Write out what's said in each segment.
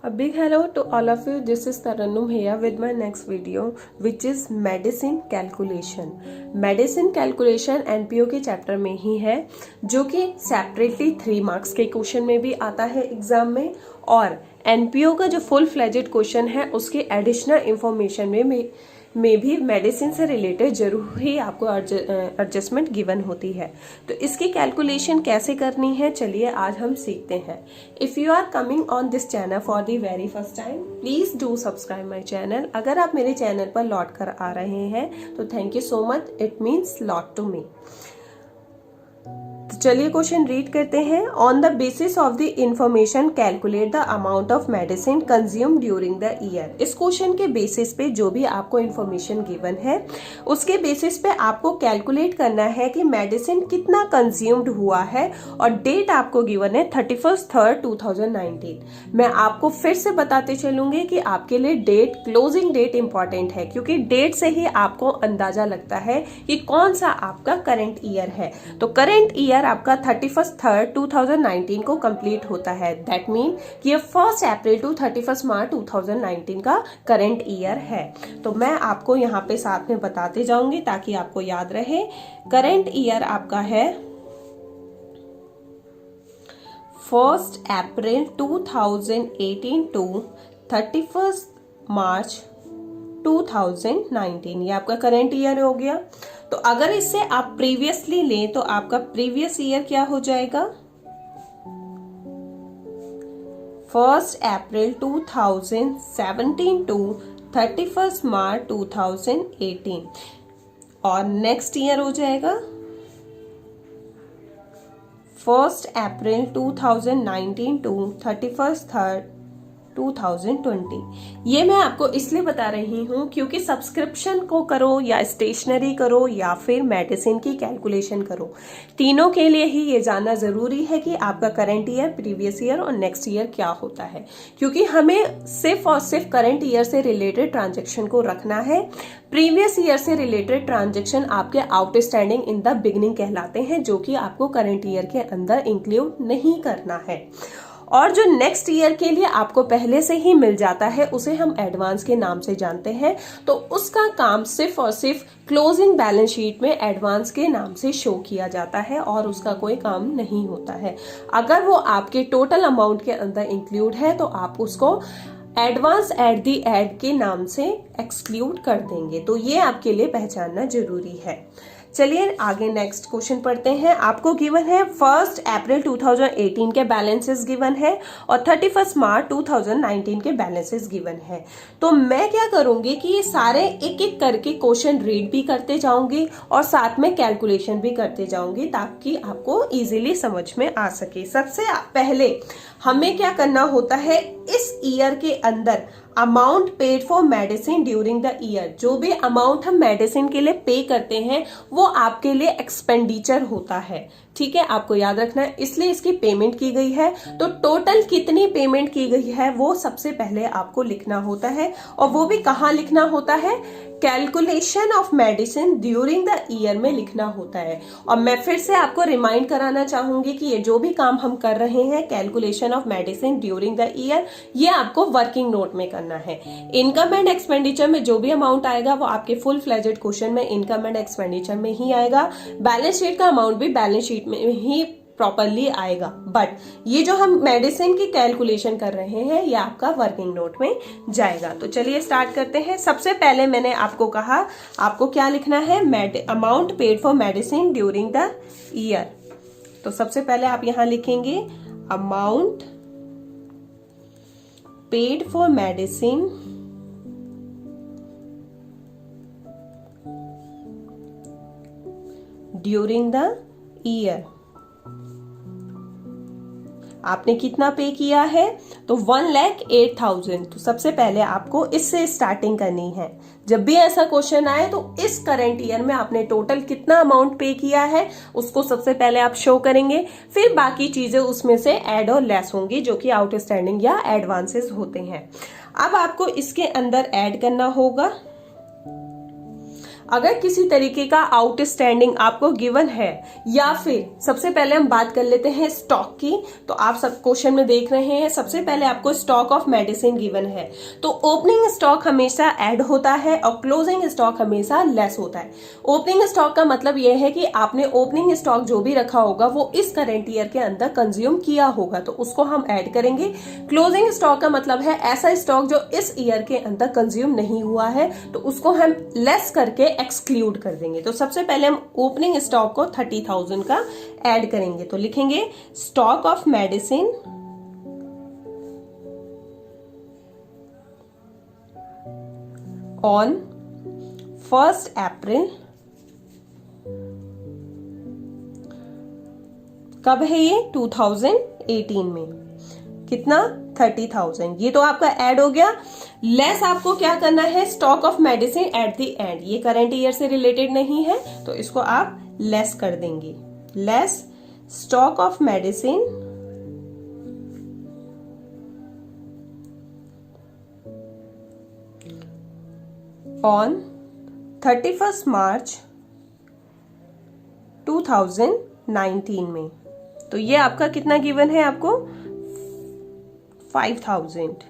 A big hello to all of you. This is Tarannum here with my next video which is medicine calculation. Medicine calculation NPO के chapter में ही है जो कि separately 3 marks के question में भी आता है एग्जाम में, और NPO का जो फुल फ्लेजेड क्वेश्चन है उसके एडिशनल इंफॉर्मेशन में भी मेडिसिन से रिलेटेड जरूर ही आपको एडजस्टमेंट गिवन होती है। तो इसकी कैलकुलेशन कैसे करनी है चलिए आज हम सीखते हैं। If you are coming on this channel for the very first time please do subscribe my channel. अगर आप मेरे चैनल पर लौट कर आ रहे हैं तो thank you so much, it means lot to me. चलिए क्वेश्चन रीड करते हैं। On the basis of the information calculate the amount of medicine consume during the year. इस क्वेश्चन के बेसिस पे जो भी आपको इंफॉर्मेशन गिवन है उसके बेसिस पे आपको कैलकुलेट करना है कि मेडिसिन कितना कंज्यूम्ड हुआ है, और डेट आपको गिवन है 31/3/2019। मैं आपको फिर से बताते चलूंगी कि आपके लिए डेट, क्लोजिंग डेट इंपॉर्टेंट है क्योंकि डेट से ही आपको अंदाजा लगता है कि कौन सा आपका करंट ईयर है। तो करंट ईयर आपका 31/3/2019 को कंप्लीट होता है। दैट मीन कि ये 1 अप्रैल टू 31 मार्च 2019 का करंट ईयर है। तो मैं आपको यहाँ पे साथ में बताते जाऊंगी ताकि आपको याद रहे। करंट ईयर आपका है 1 अप्रैल 2018 टू 31 मार्च 2019, ये आपका करंट ईयर हो गया। तो अगर इससे आप प्रीवियसली लें तो आपका प्रीवियस ईयर क्या हो जाएगा, 1 अप्रैल 2017 टू 31 मार्च 2018, और नेक्स्ट ईयर हो जाएगा 1 अप्रैल 2019 टू 31/3/2020। ये मैं आपको इसलिए बता रही हूँ क्योंकि सब्सक्रिप्शन को करो या स्टेशनरी करो या फिर मेडिसिन की कैलकुलेशन करो, तीनों के लिए ही ये जानना जरूरी है कि आपका करंट ईयर, प्रीवियस ईयर और नेक्स्ट ईयर क्या होता है, क्योंकि हमें सिर्फ और सिर्फ करंट ईयर से रिलेटेड ट्रांजेक्शन को रखना है। प्रीवियस ईयर से रिलेटेड ट्रांजेक्शन आपके आउटस्टैंडिंग इन द बिगनिंग कहलाते हैं, जो कि आपको करंट ईयर के अंदर इंक्लूड नहीं करना है। और जो नेक्स्ट ईयर के लिए आपको पहले से ही मिल जाता है उसे हम एडवांस के नाम से जानते हैं। तो उसका काम सिर्फ और सिर्फ क्लोजिंग बैलेंस शीट में एडवांस के नाम से शो किया जाता है और उसका कोई काम नहीं होता है। अगर वो आपके टोटल अमाउंट के अंदर इंक्लूड है तो आप उसको एडवांस एट दी एड के नाम से एक्सक्लूड कर देंगे। तो ये आपके लिए पहचानना जरूरी है। चलिए आगे नेक्स्ट क्वेश्चन पढ़ते हैं। आपको गिवन है 1 अप्रैल 2018 के बैलेंसेस गिवन है और 31 मार्च 2019 के बैलेंसेस गिवन है। तो मैं क्या करूंगी कि ये सारे एक एक करके क्वेश्चन रीड भी करते जाऊंगी और साथ में कैलकुलेशन भी करते जाऊंगी ताकि आपको इजीली समझ में आ सके। सबसे पहले हमें क्या करना होता है, इस ईयर के अंदर amount paid for medicine during the year, जो भी अमाउंट हम मेडिसिन के लिए पे करते हैं वो आपके लिए एक्सपेंडिचर होता है। ठीक है, आपको याद रखना है, इसलिए इसकी पेमेंट की गई है। तो टोटल कितनी पेमेंट की गई है वो सबसे पहले आपको लिखना होता है, और वो भी कहाँ लिखना होता है, calculation of medicine during the year में लिखना होता है। और मैं फिर से आपको रिमाइंड कराना चाहूंगी कि ये जो भी काम हम कर रहे हैं calculation of medicine during the year, ये आपको वर्किंग नोट में करना है। इनकम एंड एक्सपेंडिचर में जो भी अमाउंट आएगा वो आपके फुल फ्लेजेड क्वेश्चन में इनकम एंड एक्सपेंडिचर में ही आएगा। बैलेंस शीट का अमाउंट भी बैलेंस शीट में ही प्रॉपरली आएगा, बट ये जो हम मेडिसिन की कैलकुलेशन कर रहे हैं ये आपका वर्किंग नोट में जाएगा। तो चलिए स्टार्ट करते हैं। सबसे पहले मैंने आपको कहा आपको क्या लिखना है, amount paid for medicine during the year. तो सबसे पहले आप यहां लिखेंगे amount paid for medicine during the year. आपने कितना पे किया है, तो 1,08,000। तो सबसे पहले आपको इससे स्टार्टिंग करनी है। जब भी ऐसा क्वेश्चन आए तो इस करंट ईयर में आपने टोटल कितना अमाउंट पे किया है उसको सबसे पहले आप शो करेंगे, फिर बाकी चीजें उसमें से ऐड और लेस होंगी जो कि आउटस्टैंडिंग या एडवांसेस होते हैं। अब आपको इसके अंदर ऐड करना होगा अगर किसी तरीके का आउटस्टैंडिंग आपको गिवन है, या फिर सबसे पहले हम बात कर लेते हैं स्टॉक की। तो आप सब क्वेश्चन में देख रहे हैं, सबसे पहले आपको स्टॉक ऑफ मेडिसिन गिवन है, तो ओपनिंग स्टॉक हमेशा ऐड होता है और क्लोजिंग स्टॉक हमेशा लेस होता है। ओपनिंग स्टॉक का मतलब यह है कि आपने ओपनिंग स्टॉक जो भी रखा होगा वो इस करंट ईयर के अंदर कंज्यूम किया होगा, तो उसको हम ऐड करेंगे। क्लोजिंग स्टॉक का मतलब है ऐसा स्टॉक जो इस ईयर के अंदर कंज्यूम नहीं हुआ है, तो उसको हम लेस करके एक्सक्लूड कर देंगे। तो सबसे पहले हम ओपनिंग स्टॉक को 30,000 का ऐड करेंगे, तो लिखेंगे स्टॉक ऑफ मेडिसिन ऑन 1 अप्रैल, कब है ये, 2018 में, कितना, 30,000। ये तो आपका ऐड हो गया। लेस आपको क्या करना है, stock of medicine at the end, ये करंट ईयर से रिलेटेड नहीं है, तो इसको आप लेस कर देंगे। Less stock of medicine on 31 मार्च 2019 में। तो ये आपका कितना गिवन है, आपको 5,000।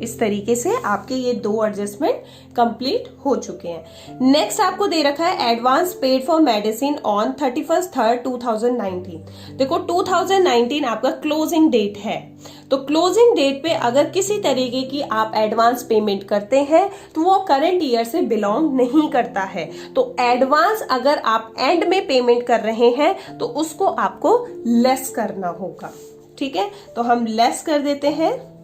इस तरीके से आपके ये 2 एडजस्टमेंट कंप्लीट हो चुके हैं। नेक्स्ट आपको दे रखा है advance paid for medicine on 31/3/2019। देखो 2019 आपका क्लोजिंग डेट है, तो क्लोजिंग डेट पे अगर किसी तरीके की आप एडवांस पेमेंट करते हैं तो वो करंट ईयर से बिलोंग नहीं करता है। तो एडवांस अगर आप एंड में पेमेंट कर रहे हैं तो उसको आपको लेस करना होगा। ठीक है, तो हम लेस कर देते हैं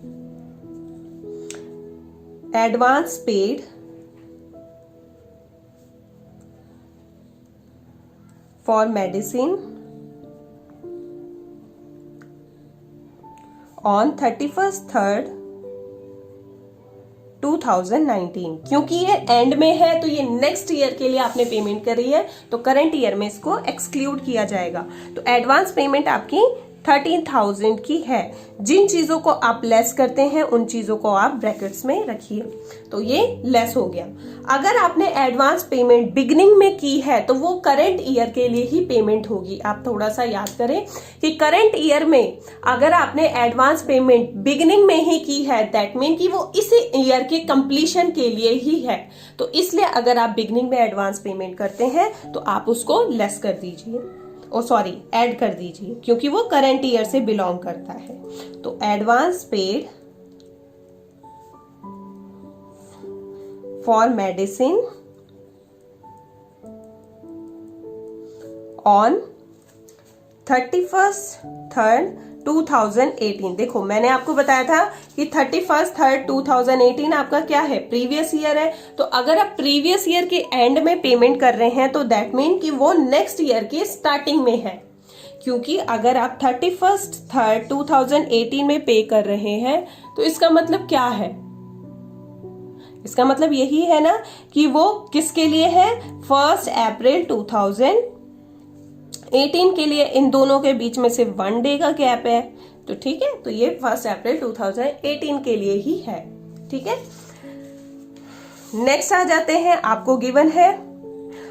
advance paid for medicine on 31/3/2019। क्योंकि ये एंड में है तो ये नेक्स्ट ईयर के लिए आपने पेमेंट करी है, तो करंट ईयर में इसको एक्सक्लूड किया जाएगा। तो एडवांस पेमेंट आपकी 13,000 की है। जिन चीजों को आप लेस करते हैं उन चीजों को आप ब्रैकेट्स में रखिए, तो ये लेस हो गया। अगर आपने एडवांस पेमेंट बिगिनिंग में की है तो वो करंट ईयर के लिए ही पेमेंट होगी। आप थोड़ा सा याद करें कि करंट ईयर में अगर आपने एडवांस पेमेंट बिगिनिंग में ही की है, दैट मीन कि वो इसी ईयर के कंप्लीशन के लिए ही है। तो इसलिए अगर आप बिगिनिंग में एडवांस पेमेंट करते हैं तो आप उसको लेस कर दीजिए, ऐड कर दीजिए, क्योंकि वो करंट ईयर से बिलोंग करता है। तो advance paid for medicine on 31/3/2018। देखो मैंने आपको बताया था कि 31/3/2018 आपका क्या है, प्रीवियस ईयर है। तो अगर आप प्रीवियस ईयर के एंड में पेमेंट कर रहे हैं तो दैट मीन कि वो नेक्स्ट ईयर की स्टार्टिंग में है। क्योंकि अगर आप 31/3/2018 में पे कर रहे हैं तो इसका मतलब क्या है, इसका मतलब यही है ना कि वो किसके लिए है, 1 अप्रैल 2018 के लिए। इन दोनों के बीच में सिर्फ 1 डे का गैप है, तो ठीक है, तो ये 1 अप्रैल 2018 के लिए ही है। ठीक है, नेक्स्ट आ जाते हैं, आपको गिवन है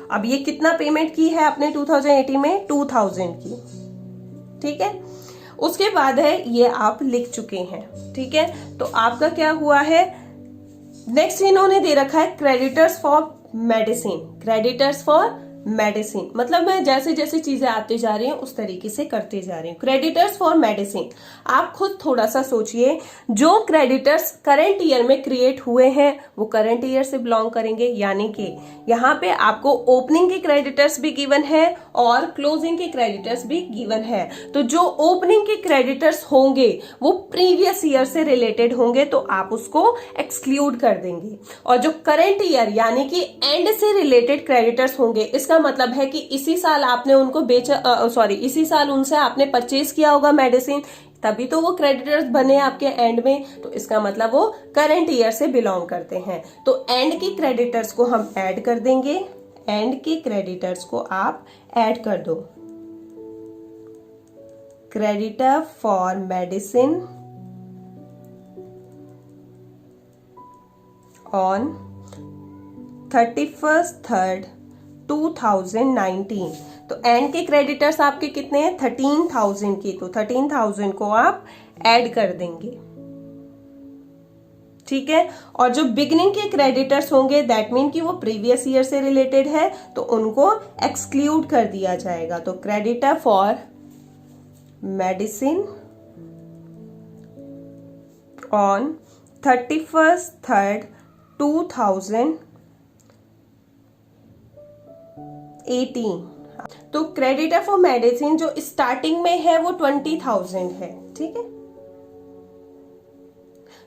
अब ये कितना पेमेंट की है आपने 2018 में, 2,000 की। ठीक है, उसके बाद है ये आप लिख चुके हैं। ठीक है, तो आपका क्या हुआ है, नेक्स्ट इन्होंने दे रखा है creditors for medicine. Creditors for medicine मतलब मैं जैसे जैसे चीजें आती जा रही हैं उस तरीके से करते जा रही हूँ। क्रेडिटर्स फॉर मेडिसिन, आप खुद थोड़ा सा सोचिए, जो क्रेडिटर्स करंट ईयर में क्रिएट हुए हैं वो करंट ईयर से बिलोंग करेंगे। यानी कि यहाँ पे आपको ओपनिंग के क्रेडिटर्स भी गिवन है और क्लोजिंग के क्रेडिटर्स भी गिवन है। तो जो ओपनिंग के क्रेडिटर्स होंगे वो प्रीवियस ईयर से रिलेटेड होंगे, तो आप उसको एक्सक्लूड कर देंगे। और जो करंट ईयर यानी कि एंड से रिलेटेड क्रेडिटर्स होंगे, इसका मतलब है कि इसी साल आपने उनको इसी साल उनसे आपने परचेज किया होगा मेडिसिन, तभी तो वो क्रेडिटर्स बने आपके एंड में। तो इसका मतलब वो करंट ईयर से बिलोंग करते हैं। तो एंड के क्रेडिटर्स को हम ऐड कर देंगे, एंड के क्रेडिटर्स को आप ऐड कर दो। Creditor for medicine on 31/3/2019। तो एंड के क्रेडिटर्स आपके कितने हैं? 13,000 की। तो 13,000 को आप ऐड कर देंगे, ठीक है। और जो बिगनिंग के क्रेडिटर्स होंगे दैट मीन कि वो प्रीवियस ईयर से रिलेटेड है, तो उनको एक्सक्लूड कर दिया जाएगा। तो क्रेडिटर फॉर मेडिसिन ऑन 31/3/2018। तो क्रेडिटर फॉर मेडिसिन जो स्टार्टिंग में है वो 20,000 है, ठीक है।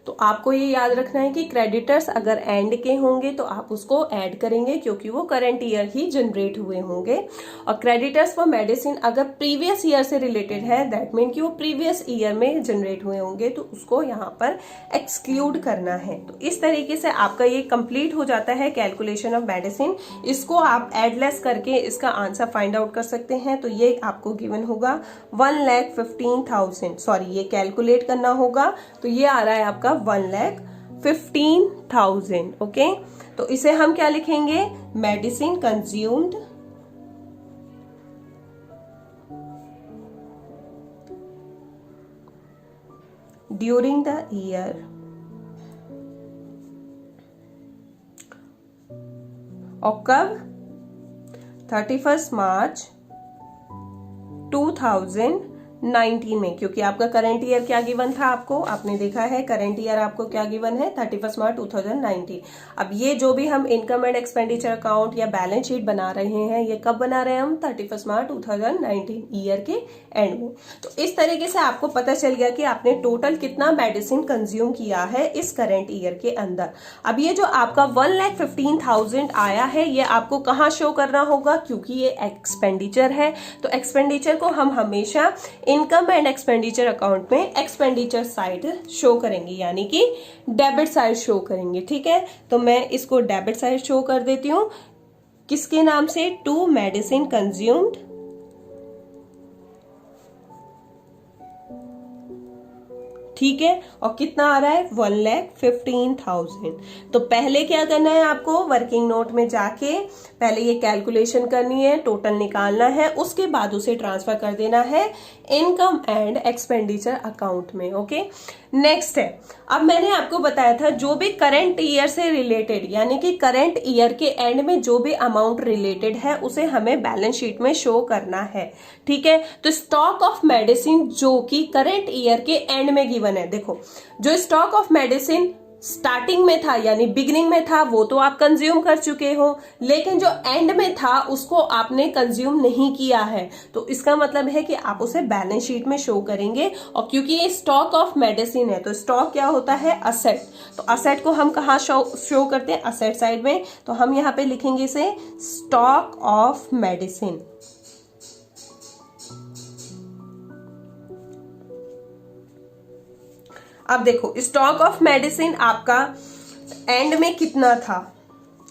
तो आपको ये याद रखना है कि क्रेडिटर्स अगर एंड के होंगे तो आप उसको ऐड करेंगे क्योंकि वो करंट ईयर ही जनरेट हुए होंगे। और क्रेडिटर्स फॉर मेडिसिन अगर प्रीवियस ईयर से रिलेटेड है दैट मीन कि वो प्रीवियस ईयर में जनरेट हुए होंगे, तो उसको यहाँ पर एक्सक्लूड करना है। तो इस तरीके से आपका ये कंप्लीट हो जाता है कैलकुलेशन ऑफ मेडिसिन। इसको आप एडलेस करके इसका आंसर फाइंड आउट कर सकते हैं। तो ये आपको गिवन होगा 1,15,000, सॉरी ये कैलकुलेट करना होगा। तो ये आ रहा है आपका 1,15,000, ओके। तो इसे हम क्या लिखेंगे? Medicine consumed during the year और कब? 31 मार्च 2019 में, क्योंकि आपका करंट ईयर क्या गिवन था आपको, आपने देखा है करंट ईयर आपको क्या गिवन है 31 मार्च 2019। अब ये जो भी हम इनकम एंड एक्सपेंडिचर अकाउंट या बैलेंस शीट बना रहे हैं ये कब बना रहे हैं हम? 31 मार्च 2019 ईयर के एंड में। तो इस तरीके से आपको पता चल गया कि आपने टोटल कितना मेडिसिन कंज्यूम किया है इस करंट ईयर के अंदर। अब ये जो आपका 1,15,000 आया है ये आपको कहाँ शो करना होगा? क्योंकि ये एक्सपेंडिचर है, तो एक्सपेंडिचर को हम हमेशा इनकम एंड एक्सपेंडिचर अकाउंट में एक्सपेंडिचर साइड शो करेंगे, यानी कि डेबिट साइड शो करेंगे, ठीक है। तो मैं इसको डेबिट साइड शो कर देती हूं किसके नाम से? टू मेडिसिन कंज्यूम्ड ठीक है। और कितना आ रहा है? 1,15,000। तो पहले क्या करना है आपको? वर्किंग नोट में जाके पहले ये कैलकुलेशन करनी है, टोटल निकालना है, उसके बाद उसे ट्रांसफर कर देना है इनकम एंड एक्सपेंडिचर अकाउंट में, ओके। नेक्स्ट है, अब मैंने आपको बताया था जो भी करंट ईयर से रिलेटेड यानी कि करंट ईयर के एंड में जो भी अमाउंट रिलेटेड है उसे हमें बैलेंस शीट में शो करना है, ठीक है। तो स्टॉक ऑफ मेडिसिन जो कि करंट ईयर के एंड में गिवन है, देखो जो स्टॉक ऑफ मेडिसिन स्टार्टिंग में था यानी बिगिनिंग में था वो तो आप कंज्यूम कर चुके हो, लेकिन जो एंड में था उसको आपने कंज्यूम नहीं किया है, तो इसका मतलब है कि आप उसे बैलेंस शीट में शो करेंगे। और क्योंकि ये स्टॉक ऑफ मेडिसिन है तो स्टॉक क्या होता है? असेट। तो असेट को हम कहाँ शो करते हैं? असेट साइड में। तो हम यहाँ पे लिखेंगे इसे स्टॉक ऑफ मेडिसिन। अब देखो स्टॉक ऑफ मेडिसिन आपका एंड में कितना था?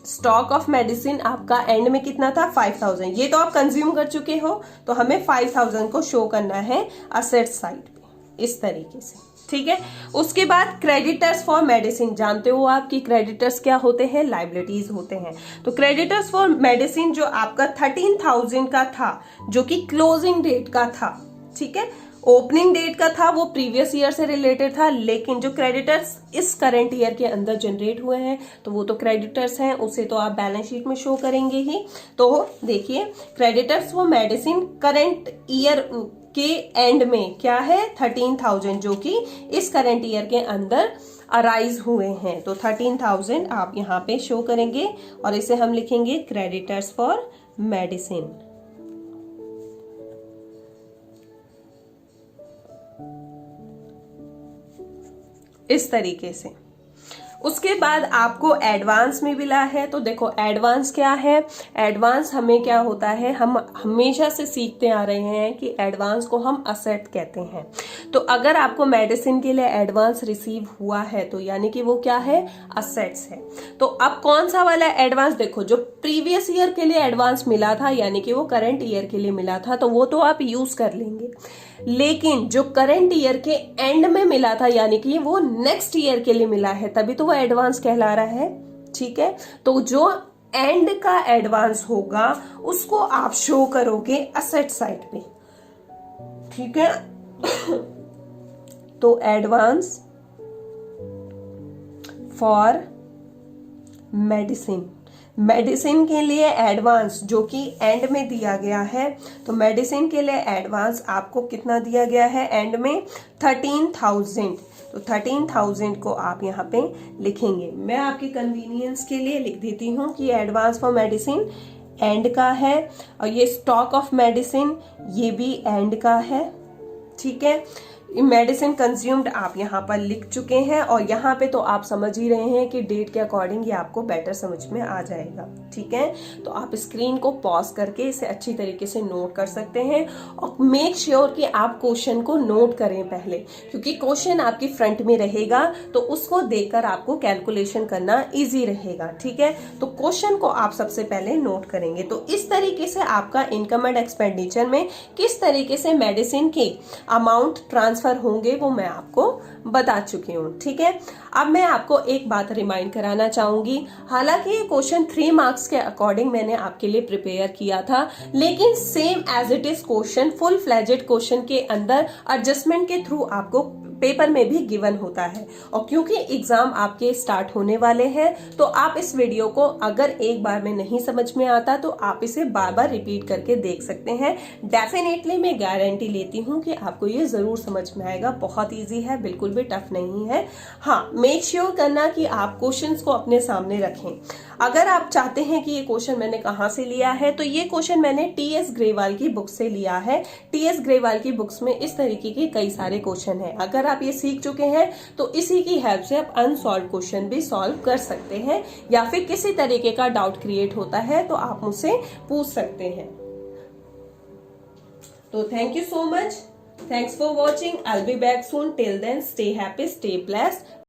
स्टॉक ऑफ मेडिसिन आपका एंड में कितना था? 5,000। ये तो आप कंज्यूम कर चुके हो, तो हमें 5,000 को शो करना है असेट साइड पे इस तरीके से, ठीक है। उसके बाद क्रेडिटर्स फॉर मेडिसिन, जानते हो आप कि क्रेडिटर्स क्या होते हैं? लाइबिलिटीज होते हैं। तो क्रेडिटर्स फॉर मेडिसिन जो आपका 13,000 का था जो कि क्लोजिंग डेट का था, ठीक है, ओपनिंग डेट का था, वो प्रीवियस ईयर से रिलेटेड था, लेकिन जो क्रेडिटर्स इस करंट ईयर के अंदर जनरेट हुए हैं तो वो तो क्रेडिटर्स हैं, उसे तो आप बैलेंस शीट में शो करेंगे ही। तो देखिए creditors for medicine current year के एंड में क्या है? 13,000 जो कि इस करंट ईयर के अंदर अराइज हुए हैं। तो 13,000 आप यहाँ पे शो करेंगे और इसे हम लिखेंगे क्रेडिटर्स फॉर मेडिसिन। इस तरीके से। उसके बाद आपको एडवांस में मिला है, तो देखो एडवांस क्या है? एडवांस हमें क्या होता है, हम हमेशा से सीखते आ रहे हैं कि एडवांस को हम असेट कहते हैं। तो अगर आपको मेडिसिन के लिए एडवांस रिसीव हुआ है तो यानी कि वो क्या है? असेट्स है। तो अब कौन सा वाला एडवांस? देखो जो प्रीवियस ईयर के लिए एडवांस मिला था यानी कि वो करंट ईयर के लिए मिला था तो वो तो आप यूज कर लेंगे, लेकिन जो करंट ईयर के एंड में मिला था यानी कि वो नेक्स्ट ईयर के लिए मिला है तभी तो वो एडवांस कहला रहा है, ठीक है। तो जो एंड का एडवांस होगा उसको आप शो करोगे असेट साइड पे, ठीक है। तो एडवांस फॉर मेडिसिन, मेडिसिन के लिए एडवांस जो कि एंड में दिया गया है, तो मेडिसिन के लिए एडवांस आपको कितना दिया गया है एंड में 13,000। तो 13,000 को आप यहाँ पे लिखेंगे। मैं आपके कन्वीनियंस के लिए लिख देती हूँ कि एडवांस फॉर मेडिसिन एंड का है, और ये स्टॉक ऑफ मेडिसिन ये भी एंड का है, ठीक है। मेडिसिन कंज्यूम्ड आप यहाँ पर लिख चुके हैं, और यहाँ पे तो आप समझ ही रहे हैं कि डेट के अकॉर्डिंग ये आपको बेटर समझ में आ जाएगा, ठीक है। तो आप स्क्रीन को पॉज करके इसे अच्छी तरीके से नोट कर सकते हैं, और मेक श्योर कि आप क्वेश्चन को नोट करें पहले, क्योंकि क्वेश्चन आपकी फ्रंट में रहेगा तो उसको देखकर आपको कैलकुलेशन करना इजी रहेगा, ठीक है। तो क्वेश्चन को आप सबसे पहले नोट करेंगे। तो इस तरीके से आपका इनकम एंड एक्सपेंडिचर में किस तरीके से मेडिसिन के अमाउंट ट्रांसफर होंगे वो मैं आपको बता चुकी हूँ, ठीक है। अब मैं आपको एक बात रिमाइंड कराना चाहूंगी, हालांकि ये क्वेश्चन 3 मार्क्स के अकॉर्डिंग मैंने आपके लिए प्रिपेयर किया था, लेकिन same as it is question full fledged question के अंदर एडजस्टमेंट के थ्रू आपको पेपर में भी गिवन होता है। और क्योंकि एग्जाम आपके स्टार्ट होने वाले हैं, तो आप इस वीडियो को अगर एक बार में नहीं समझ में आता तो आप इसे बार बार रिपीट करके देख सकते हैं। डेफिनेटली मैं गारंटी लेती हूँ कि आपको ये जरूर समझ में आएगा। बहुत इजी है, बिल्कुल भी टफ नहीं है। हाँ, मेक श्योर करना कि आप क्वेश्चंस को अपने सामने रखें। अगर आप चाहते हैं कि ये क्वेश्चन मैंने कहाँ से लिया है, तो ये क्वेश्चन मैंने टी.एस. ग्रेवाल की बुक से लिया है। टी.एस. ग्रेवाल की बुक्स में इस तरीके के कई सारे क्वेश्चन हैं। अगर आप ये सीख चुके हैं तो इसी की हेल्प से आप अनसॉल्व क्वेश्चन भी सॉल्व कर सकते हैं, या फिर किसी तरीके का डाउट क्रिएट होता है तो आप मुझसे पूछ सकते हैं। तो thank you so much, thanks for watching, I will be back soon, till then stay happy, stay blessed.